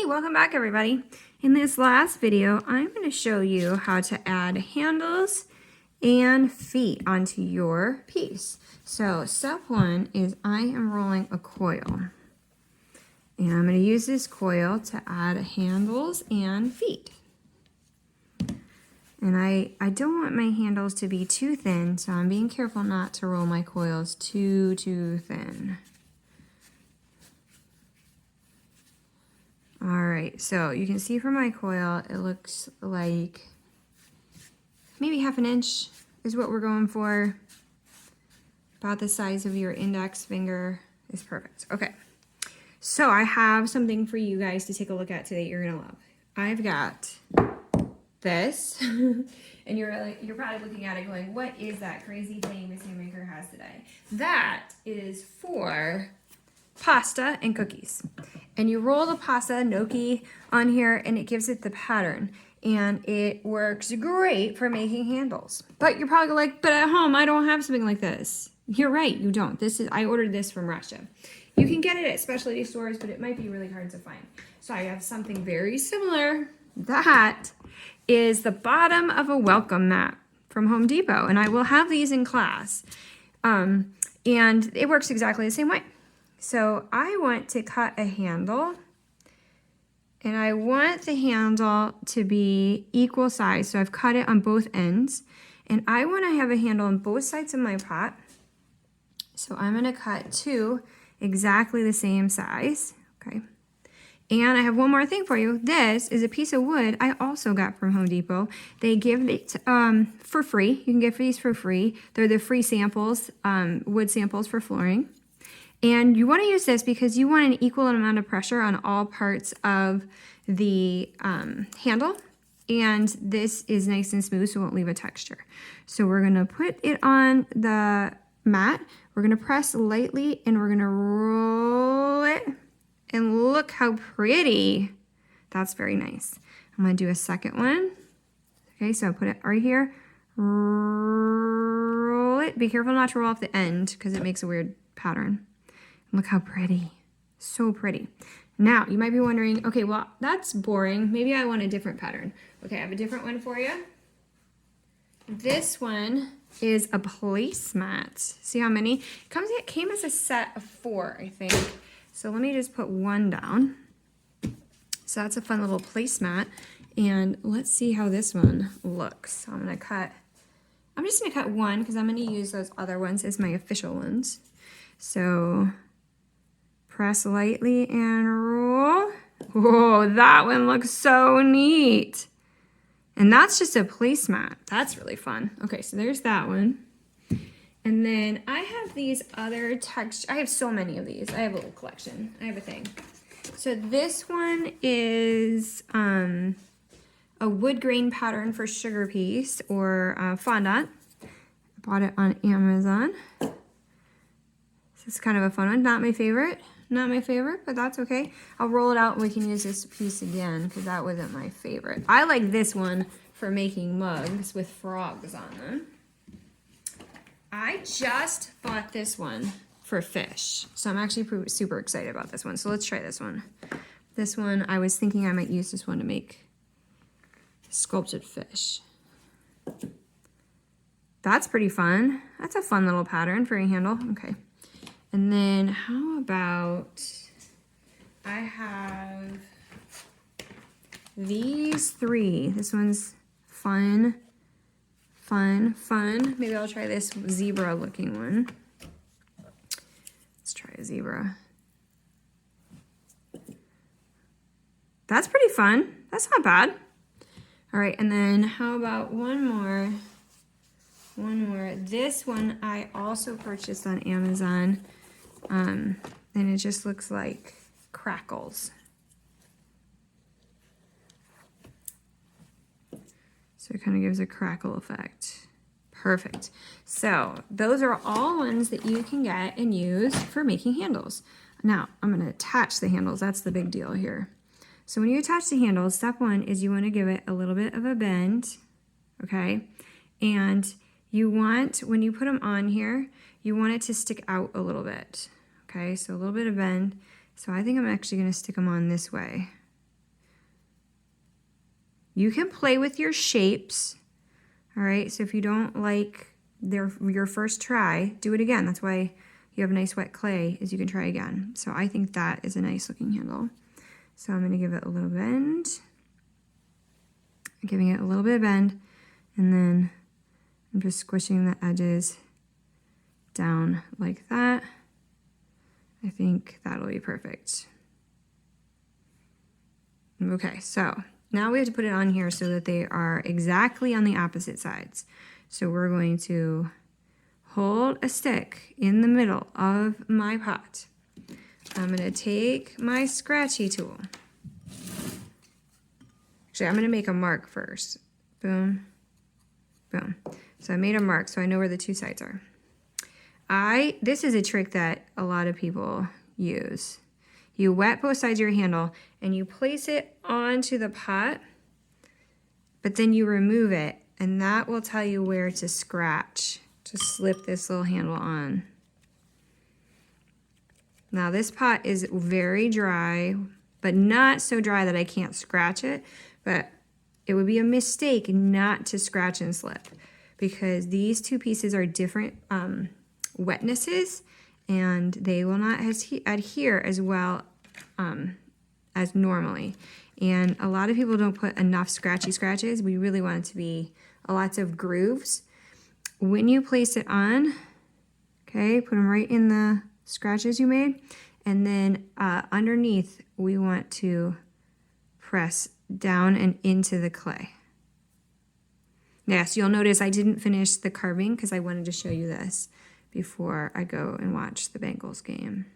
welcome back everybody. In this last video, I'm going to show you how to add handles and feet onto your piece. So step one is I am rolling a coil. And I'm going to use this coil to add handles and feet. And I don't want my handles to be too thin, so I'm being careful not to roll my coils too thin. All right, so you can see from my coil, it looks like maybe ½ inch is what we're going for. About the size of your index finger is perfect. Okay, so I have something for you guys to take a look at today you're gonna love. I've got this, and you're probably looking at it going, what is that crazy thing Miss Haymaker has today? That is for pasta and cookies. And you roll the pasta gnocchi on here and it gives it the pattern. And it works great for making handles. But you're probably like, but at home I don't have something like this. You're right, you don't. I ordered this from Russia. You can get it at specialty stores, but it might be really hard to find. So I have something very similar. That is the bottom of a welcome mat from Home Depot. And I will have these in class. And it works exactly the same way. So I want to cut a handle, and I want the handle to be equal size. So I've cut it on both ends, and I want to have a handle on both sides of my pot. So I'm going to cut two exactly the same size. Okay. And I have one more thing for you. This is a piece of wood I also got from Home Depot. They give it for free. You can get these for free. They're the free samples, wood samples for flooring. And you want to use this because you want an equal amount of pressure on all parts of the handle. And this is nice and smooth, so it won't leave a texture. So we're going to put it on the mat. We're going to press lightly, and we're going to roll it. And look how pretty. That's very nice. I'm going to do a second one. Okay, so put it right here. Roll it. Be careful not to roll off the end because it makes a weird pattern. Look how pretty. So pretty. Now, you might be wondering, okay, well, that's boring. Maybe I want a different pattern. Okay, I have a different one for you. This one is a placemat. See how many? It came as a set of 4, I think. So let me just put one down. So that's a fun little placemat. And let's see how this one looks. So I'm just gonna cut one because I'm gonna use those other ones as my official ones. So press lightly and roll. Whoa, that one looks so neat. And that's just a placemat. That's really fun. Okay, so there's that one. And then I have these other textures. I have so many of these. I have a little collection. I have a thing. So this one is a wood grain pattern for sugar piece or fondant. I bought it on Amazon. It's kind of a fun one. Not my favorite, but that's okay. I'll roll it out and we can use this piece again because that wasn't my favorite. I like this one for making mugs with frogs on them. I just bought this one for fish, so I'm actually super excited about this one. So let's try this one. This one, I was thinking I might use this one to make sculpted fish. That's pretty fun. That's a fun little pattern for a handle. Okay. And then how about I have these 3. This one's fun. Maybe I'll try this zebra looking one. Let's try a zebra. That's pretty fun. That's not bad. All right, and then how about one more? This one I also purchased on Amazon. And it just looks like crackles. So it kind of gives a crackle effect. Perfect. So those are all ones that you can get and use for making handles. Now I'm going to attach the handles. That's the big deal here. So when you attach the handles, step 1 is you want to give it a little bit of a bend. Okay. And you want, when you put them on here, you want it to stick out a little bit. Okay, so a little bit of bend. So I think I'm actually going to stick them on this way. You can play with your shapes. All right, so if you don't like your first try, do it again. That's why you have nice wet clay, is you can try again. So I think that is a nice looking handle. So I'm gonna give it a little bend. Giving it a little bit of bend, and then I'm just squishing the edges down like that. I think that'll be perfect. Okay, so now we have to put it on here so that they are exactly on the opposite sides. So we're going to hold a stick in the middle of my pot. I'm gonna take my scratchy tool. Actually, I'm gonna make a mark first. Boom, boom. So I made a mark so I know where the two sides are. This is a trick that a lot of people use. You wet both sides of your handle and you place it onto the pot, but then you remove it, and that will tell you where to scratch to slip this little handle on. Now this pot is very dry, but not so dry that I can't scratch it, but it would be a mistake not to scratch and slip because these two pieces are different wetnesses, and they will not adhere as well as normally. And a lot of people don't put enough scratchy scratches. We really want it to be lots of grooves. When you place it on, okay, put them right in the scratches you made, and then underneath we want to press down and into the clay. Yes, you'll notice I didn't finish the carving because I wanted to show you this before I go and watch the Bengals game.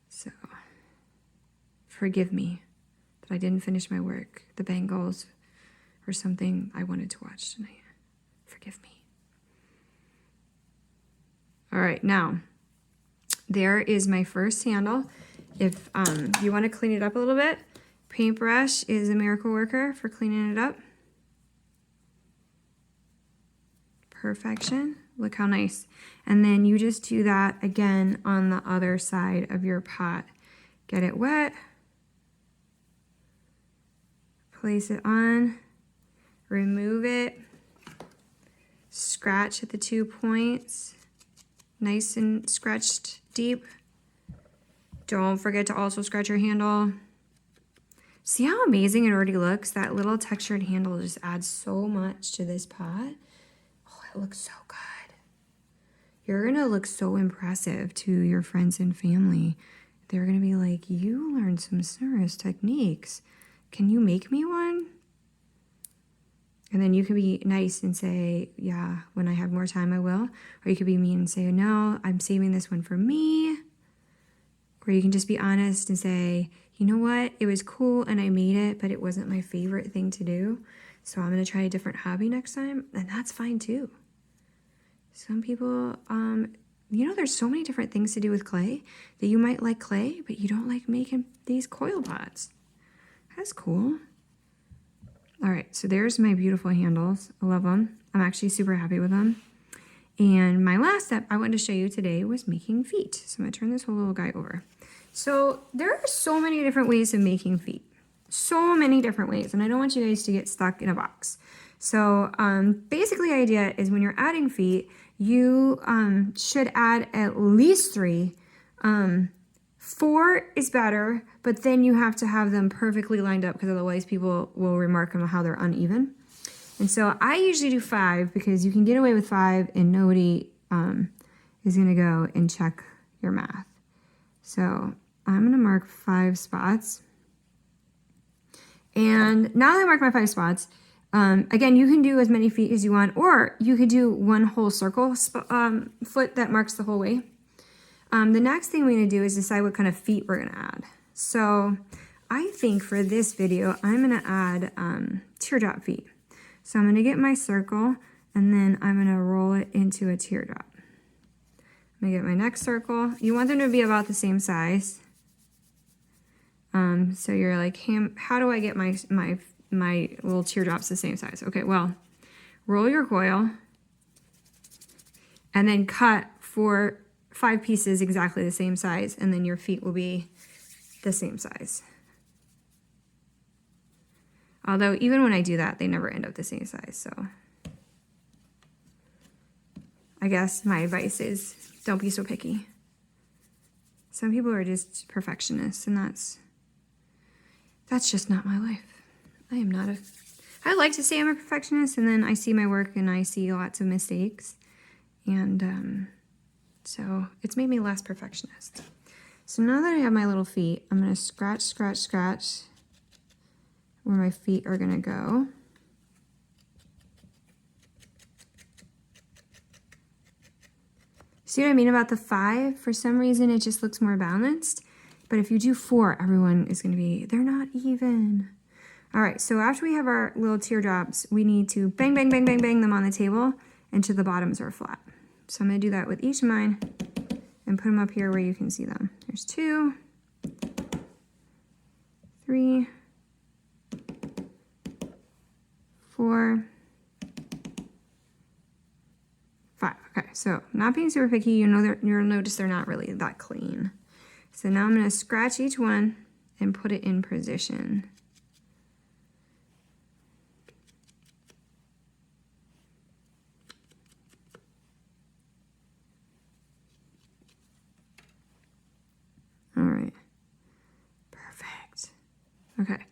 So, forgive me that I didn't finish my work. The Bengals were something I wanted to watch tonight. Forgive me. All right, now, there is my first handle. If you want to clean it up a little bit, paintbrush is a miracle worker for cleaning it up. Perfection. Look how nice. And then you just do that again on the other side of your pot. Get it wet. Place it on. Remove it. Scratch at the 2 points. Nice and scratched deep. Don't forget to also scratch your handle. See how amazing it already looks? That little textured handle just adds so much to this pot. Oh, it looks so good. You're gonna look so impressive to your friends and family. They're gonna be like, you learned some serious techniques. Can you make me one? And then you can be nice and say, yeah, when I have more time, I will. Or you could be mean and say, no, I'm saving this one for me. Or you can just be honest and say, you know what? It was cool and I made it, but it wasn't my favorite thing to do. So I'm going to try a different hobby next time. And that's fine too. Some people, there's so many different things to do with clay that you might like clay, but you don't like making these coil pots. That's cool. All right, so there's my beautiful handles. I love them. I'm actually super happy with them. And my last step I wanted to show you today was making feet. So I'm gonna turn this whole little guy over. So there are so many different ways of making feet. So many different ways, and I don't want you guys to get stuck in a box. So basically the idea is when you're adding feet, you should add at least 3. 4 is better, but then you have to have them perfectly lined up because otherwise people will remark on how they're uneven. And so I usually do 5 because you can get away with 5 and nobody is gonna go and check your math. So I'm gonna mark 5 spots. And now that I mark my 5 spots, again, you can do as many feet as you want, or you could do one whole circle foot that marks the whole way. The next thing we're gonna do is decide what kind of feet we're gonna add. So I think for this video, I'm gonna add teardrop feet. So I'm gonna get my circle and then I'm gonna roll it into a teardrop. I'm gonna get my next circle. You want them to be about the same size. So you're like, how do I get my little teardrops the same size? Okay, well, roll your coil and then cut for 5 pieces exactly the same size, and then your feet will be the same size. Although even when I do that, they never end up the same size, so. I guess my advice is don't be so picky. Some people are just perfectionists, and that's just not my life. I like to say I'm a perfectionist, and then I see my work and I see lots of mistakes. And so it's made me less perfectionist. So now that I have my little feet, I'm gonna scratch, scratch, scratch where my feet are gonna go. See what I mean about the 5? For some reason, it just looks more balanced. But if you do 4, everyone is going to be, they're not even. All right, so after we have our little teardrops, we need to bang, bang, bang, bang, bang them on the table until the bottoms are flat. So I'm going to do that with each of mine and put them up here where you can see them. There's 2, 3, 4, 5. Okay, so not being super picky, you'll notice they're not really that clean. So now I'm going to scratch each one and put it in position. All right, perfect. Okay,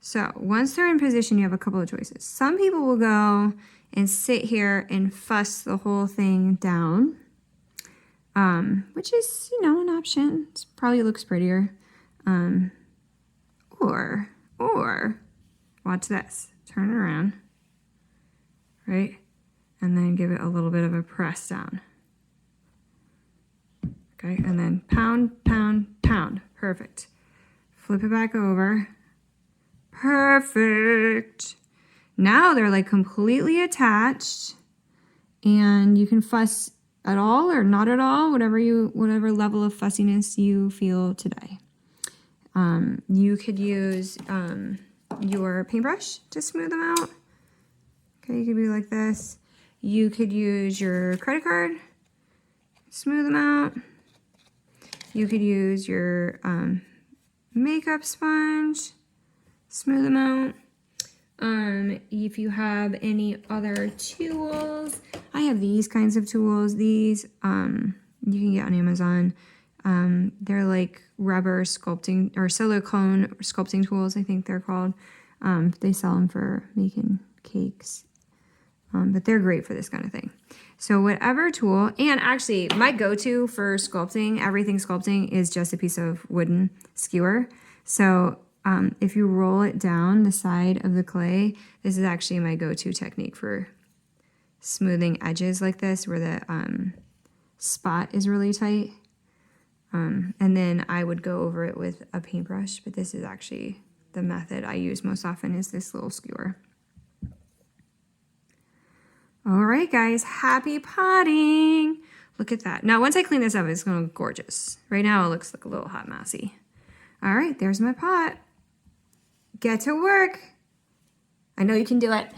so once they're in position, you have a couple of choices. Some people will go and sit here and fuss the whole thing down, which is, an option. It probably looks prettier. Or watch this. Turn it around, right? And then give it a little bit of a press down. Okay, and then pound, pound, pound. Perfect. Flip it back over. Perfect. Now they're like completely attached, and you can fuss at all or not at all, whatever level of fussiness you feel today. You could use your paintbrush to smooth them out. Okay, you could be like this. You could use your credit card, smooth them out. You could use your makeup sponge, smooth them out. If you have any other tools, I have these kinds of tools. These you can get on Amazon. They're like rubber sculpting or silicone sculpting tools, I think they're called. They sell them for making cakes, but they're great for this kind of thing. So whatever tool, and actually my go-to for sculpting, everything sculpting, is just a piece of wooden skewer. So if you roll it down the side of the clay, this is actually my go-to technique for smoothing edges like this, where the spot is really tight. And then I would go over it with a paintbrush, but this is actually the method I use most often, is this little skewer. All right, guys, happy potting. Look at that. Now, once I clean this up, it's going to look gorgeous. Right now, it looks like a little hot messy. All right, there's my pot. Get to work. I know you can do it.